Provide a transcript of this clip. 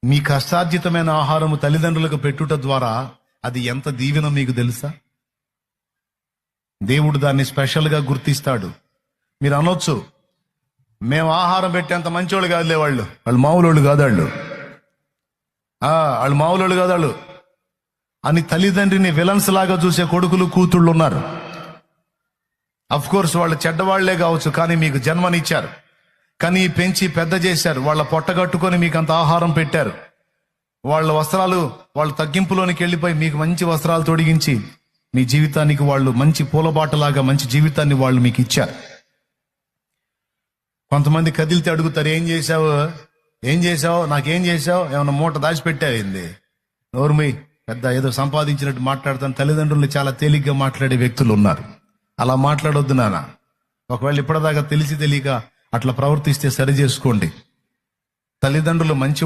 మీ కష్టార్జితమైన ఆహారము తల్లిదండ్రులకు పెట్టుట ద్వారా అది ఎంత దీవెనో మీకు తెలుసా? దేవుడు దాన్ని స్పెషల్గా గుర్తిస్తాడు. మీరు అనొచ్చు, మేము ఆహారం పెట్టేంత మంచోళ్ళు కాదులే, వాళ్ళు మామూలు కాదు, వాళ్ళు మామూలు కాదు వాళ్ళు అని తల్లిదండ్రిని విలన్స్ లాగా చూసే కొడుకులు కూతుళ్ళు ఉన్నారు. అఫ్ కోర్స్ వాళ్ళు చెడ్డవాళ్లే కావచ్చు, కానీ మీకు జన్మనిచ్చారు, కానీ పెంచి పెద్ద చేశారు, వాళ్ళ పొట్టగట్టుకొని మీకు అంత ఆహారం పెట్టారు, వాళ్ళ వస్త్రాలు వాళ్ళ తగ్గింపులోనికి వెళ్ళిపోయి మీకు మంచి వస్త్రాలు తొడిగించి మీ జీవితానికి వాళ్ళు మంచి పూలబాటలాగా మంచి జీవితాన్ని వాళ్ళు మీకు ఇచ్చారు. కొంతమంది కదిలితే అడుగుతారు, ఏం చేశావు, నాకేం చేశావు, ఏమన్నా మూట దాచిపెట్టావేంది? నోర్మి, పెద్ద ఏదో సంపాదించినట్టు మాట్లాడతాను. తల్లిదండ్రులు చాలా తేలిగ్గా మాట్లాడే వ్యక్తులు ఉన్నారు. అలా మాట్లాడొద్దు నాన్న. ఒకవేళ ఇప్పటిదాకా తెలిసి తెలియక అట్లా ప్రవర్తిస్తే సరి చేసుకోండి. తల్లిదండ్రులు మంచి